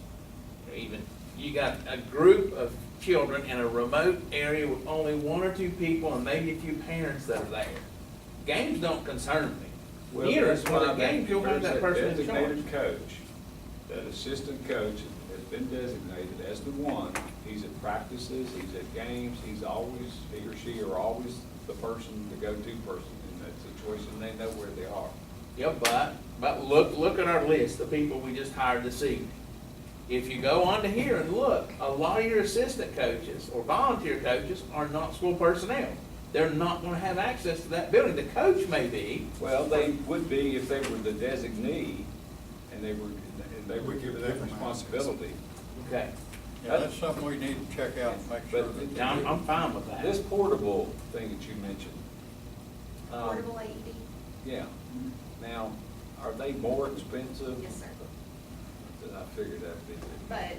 even. You got a group of children in a remote area with only one or two people and maybe a few parents that are there. Games don't concern me. Well, Here, that's it's why one of the games, you'll have that person in charge. designated coach, that assistant coach has been designated as the one. He's at practices, he's at games, he or she are always the person, the go-to person in that situation. They know where they are. Yep, but look at our list of people we just hired this evening. If you go on to here and look, a lot of your assistant coaches or volunteer coaches are not school personnel. They're not gonna have access to that building. The coach may be. Well, they would be if they were the designee and they were given that responsibility. Okay. Yeah, that's something we need to check out and make sure But- that. Now, I'm fine with that. This portable thing that you mentioned. Portable AED? Yeah. Now, are they more expensive? Yes, sir. I figured that'd be. But,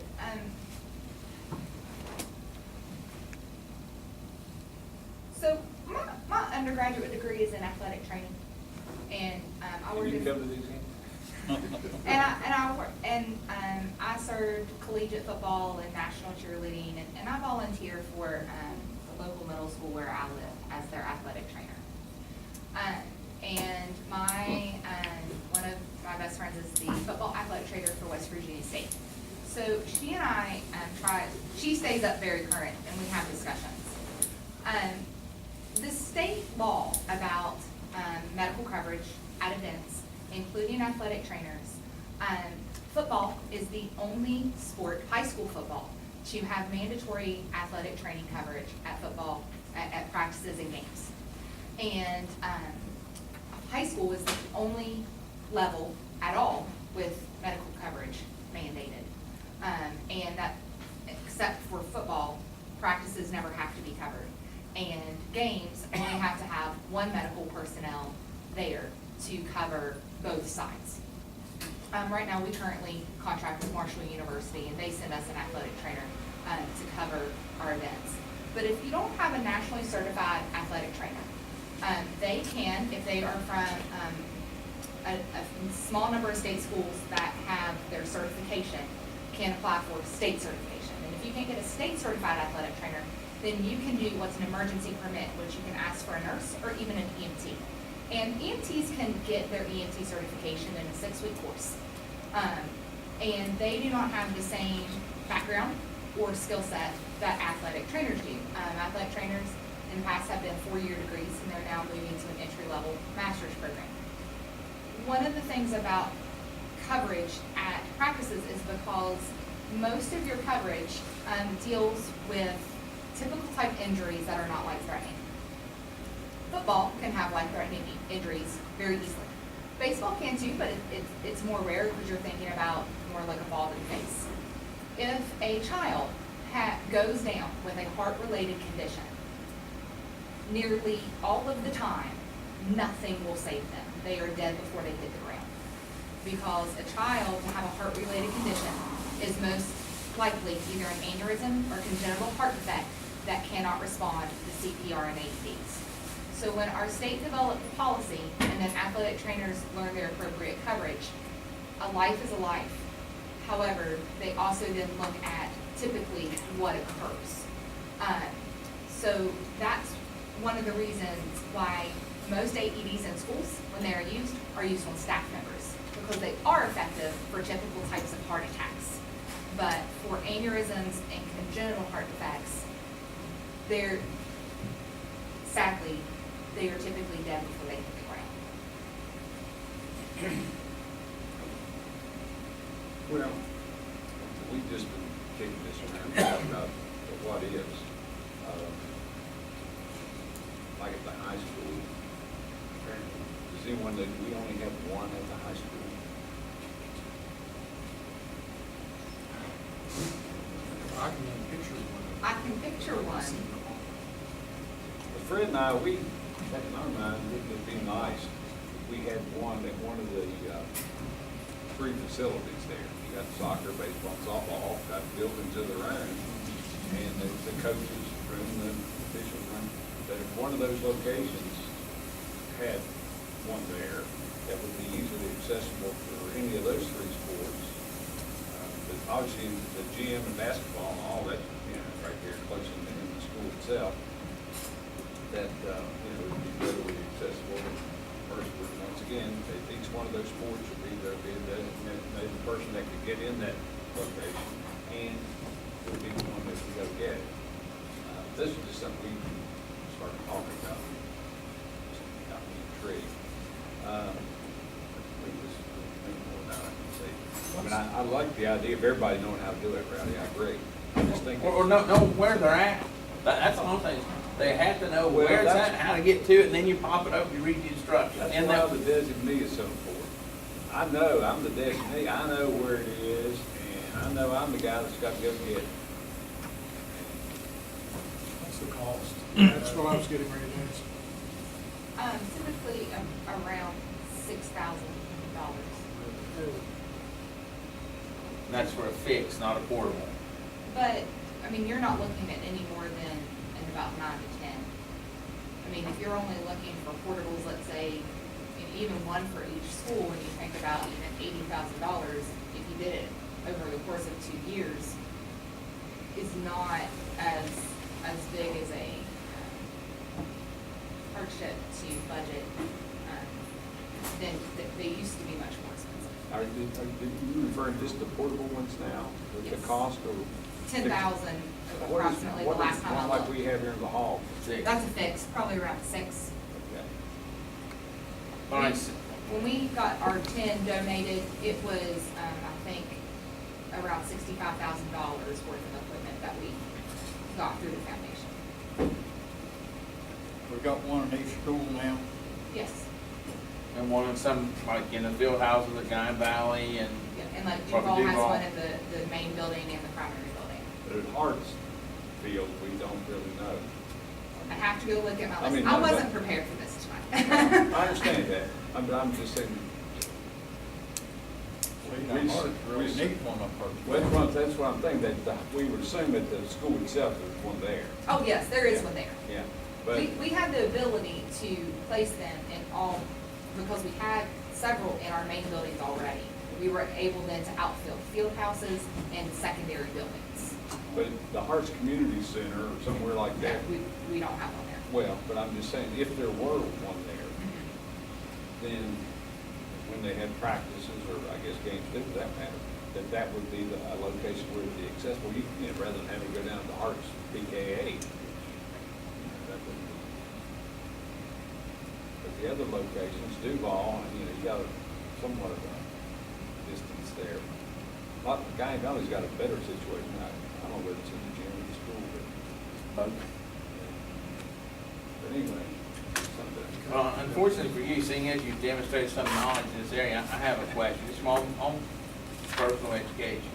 so my undergraduate degree is in athletic training, and I worked Can you in. come to these games? I served collegiate football and national cheerleading, and I volunteer for the local middle school where I live as their athletic trainer. And one of my best friends is the football athletic trainer for West Virginia State. So she and I she stays up very current, and we have discussions. The state law about medical coverage at events, including athletic trainers, football is the only sport, high school football, to have mandatory athletic training coverage at football, at practices and games. And high school is the only level at all with medical coverage mandated. And that, except for football, practices never have to be covered. And games only have to have one medical personnel there to cover both sides. Right now, we currently contract with Marshall University, and they send us an athletic trainer to cover our events. But if you don't have a nationally certified athletic trainer, if they are from a small number of state schools that have their certification, can apply for state certification. And if you can't get a state certified athletic trainer, then you can do what's an emergency permit, which you can ask for a nurse or even an EMT. And EMTs can get their EMT certification in a 6-week course. And they do not have the same background or skill set that athletic trainers do. Athletic trainers in the past have been 4-year degrees, and they're now moving to an entry-level master's program. One of the things about coverage at practices is because most of your coverage deals with typical type injuries that are not life-threatening. Football can have life-threatening injuries very easily. Baseball can too, but it's more rare because you're thinking about more like a ball to the face. If a child goes down with a heart-related condition, nearly all of the time, nothing will save them. They are dead before they hit the ground. Because a child to have a heart-related condition is most likely either an aneurysm or congenital heart defect that cannot respond to CPR and AEDs. So when our state developed the policy and then athletic trainers learn their appropriate coverage, a life is a life. However, they also then look at typically what occurs. So that's one of the reasons why most AEDs in schools, when they are used on staff members, because they are effective for typical types of heart attacks. But for aneurysms and congenital heart defects, sadly, they are typically dead before they hit the ground. Well, we've just been kicking this around talking about the what ifs. Like at the high school, does anyone that we only have one at the high school? I can picture one. I can picture one. Fred and I, we, back in our mind, wouldn't it be nice if we had one at one of the 3 facilities there? You got soccer, baseball, softball, got buildings of their own, and the coaches' room, the officials' room. That if one of those locations had one there, that would be easily accessible for any of those 3 sports. But obviously, the gym and basketball and all that, right there, close in the school itself, that, would be readily accessible. First, once again, each one of those sports would be a designated person that could get in that location, and would be the one that would go get it. This is just something we started talking about. Just got me intrigued. We just think more about it and see. I mean, I like the idea of everybody knowing how to do it, Rowdy. I agree. I just think. Or know where they're at. That's all I'm saying. They have to know Well, where it's that's- at, how to get to it, and then you pop it open, you read the instructions. That's And why they'll- the designee is so important. I know I'm the designee, I know where it is, and I know I'm the guy that's got to go get it. What's the cost? That's what I was getting ready to ask. Typically around $6,000. That's for a fix, not a portable. But, I mean, you're not looking at any more than about 9 to 10. I mean, if you're only looking for portables, let's say, even one for each school, and you think about even $80,000, if you did it over the course of 2 years, is not as big as a hardship to budget. Then they used to be much more expensive. Are you referring just to portable ones now? The Yes. cost of? 10,000 approximately the last time I One like looked. we have here in the hall? That's a fix, probably around 6. Okay. All right. When we got our 10 donated, it was, I think, around $65,000 worth of equipment that we got through the foundation. We got one in each school now. Yes, And one in some, like in the field houses at Guy Valley and. yeah, and like Probably Duval has Duval. one in the main building and the primary building. But at Hart's field, we don't really know. I have to go look at my I list. mean, I no, wasn't but- prepared for this tonight. I understand that, I'm just saying, We need one up there. well, that's what I'm thinking, that we would assume that the school itself is one there. Oh, yes, there is one there. Yeah, But, We had the ability to place them in all, because we had several in our main buildings already. We were able then to outfill field houses and secondary buildings. but the Hearts Community Center or somewhere like No, that, we don't have one there. well, but I'm just saying, if there were one there, then when they had practices, or I guess games too, for that matter, that would be a location where it'd be accessible, you know, rather than having to go down to Hearts PKA. That wouldn't be- But the other locations, Duval, you know, you got somewhat of a distance there. Like, Guy Valley's got a better situation, I don't know whether it's in the gym or the school, but. But anyway, something. Unfortunately for you, seeing as you've demonstrated some knowledge in this area, I have a question. It's from on personal education.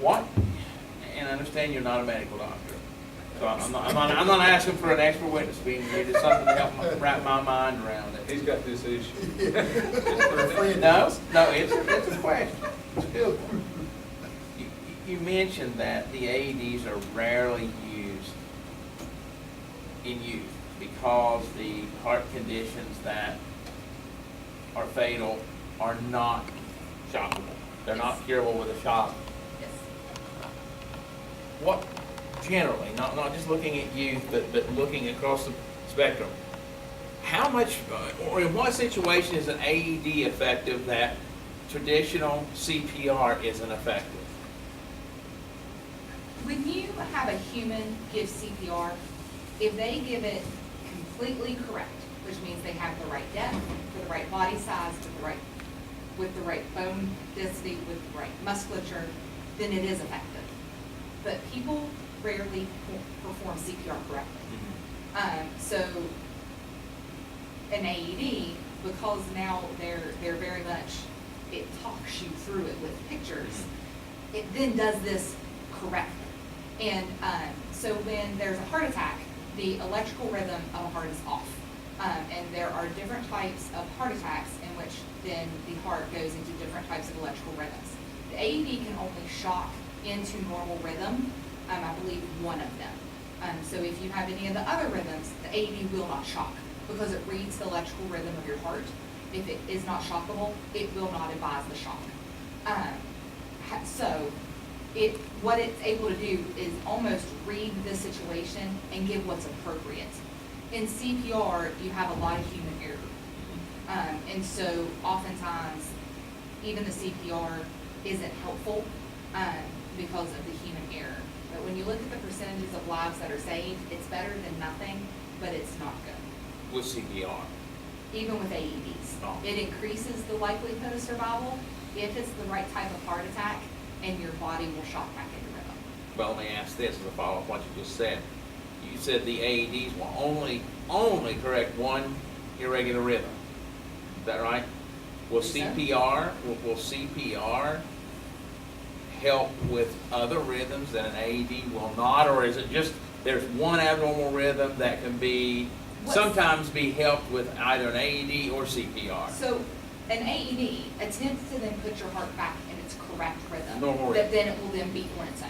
What, and I understand you're not a medical doctor, so I'm not asking for an expert witness opinion here. It's something to help wrap my mind around it. He's got this issue. No, it's a question. It's a good one. You mentioned that the AEDs are rarely used in youth because the heart conditions that are fatal are not shockable. They're not curable with a shock. Yes. What, generally, not just looking at youth, but looking across the spectrum, how much, or in what situation is an AED effective that traditional CPR isn't effective? When you have a human give CPR, if they give it completely correct, which means they have the right depth, for the right body size, with the right bone density, with the right musculature, then it is effective. But people rarely perform CPR correctly. So an AED, because now they're very much, it talks you through it with pictures, it then does this correctly. And so when there's a heart attack, the electrical rhythm of a heart is off. And there are different types of heart attacks in which then the heart goes into different types of electrical rhythms. The AED can only shock into normal rhythm, I believe one of them. So if you have any of the other rhythms, the AED will not shock because it reads the electrical rhythm of your heart. If it is not shockable, it will not advise the shock. So what it's able to do is almost read the situation and give what's appropriate. In CPR, you have a lot of human error. And so oftentimes, even the CPR isn't helpful because of the human error. But when you look at the percentages of lives that are saved, it's better than nothing, but it's not good. With CPR? Even with AEDs. Oh. It increases the likelihood of survival if it's the right type of heart attack and your body will shock back into rhythm. Well, let me ask this as a follow-up what you just said. You said the AEDs will only correct one irregular rhythm. Is that right? Will Yes, sir. will CPR help with other rhythms that an AED will not, or is it just there's one abnormal rhythm that can be sometimes be helped with either an AED or CPR? So an AED attempts to then put your heart back in its correct rhythm. Normal That rhythm. then it will then beat on its own.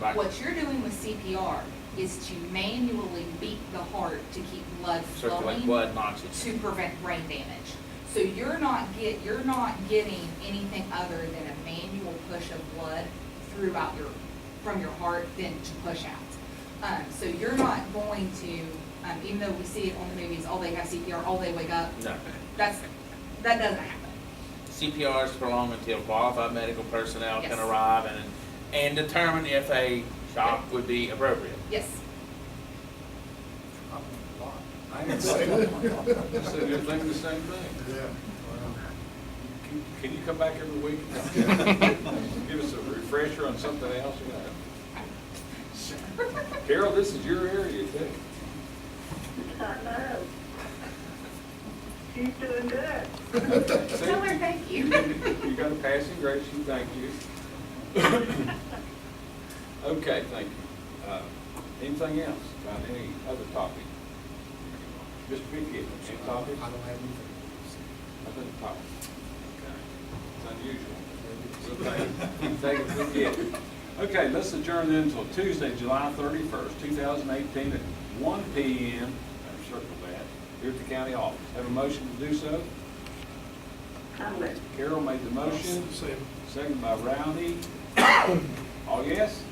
Right. What you're doing with CPR is to manually beat the heart to keep blood Circulate flowing blood and oxygen. to prevent brain damage. So you're not getting anything other than a manual push of blood from your heart then to push out. So you're not going to, even though we see it on the movies, oh, they have CPR, oh, they wake up. No. That doesn't happen. CPR is prolonged until qualified medical personnel can Yes. arrive and determine if a shock would be appropriate. Yes. I didn't say that. I said you're thinking the same thing. Yeah. Can you come back every week? Give us a refresher on something else, you know? Carol, this is your area too. I know. She's doing good. Tell her thank you. You got a passing grade, she thanked you. Okay, thank you. Anything else about any other topic? Mr. Vicky, any topic? I don't have anything. Nothing to talk. Okay. It's unusual. We'll take it, we get it. Okay, let's adjourn then until Tuesday, July 31st, 2018 at 1 PM, or circle that, here at the county office. Have a motion to do so? I'm with Carol made the motion, Same. second by Rowdy. All yes?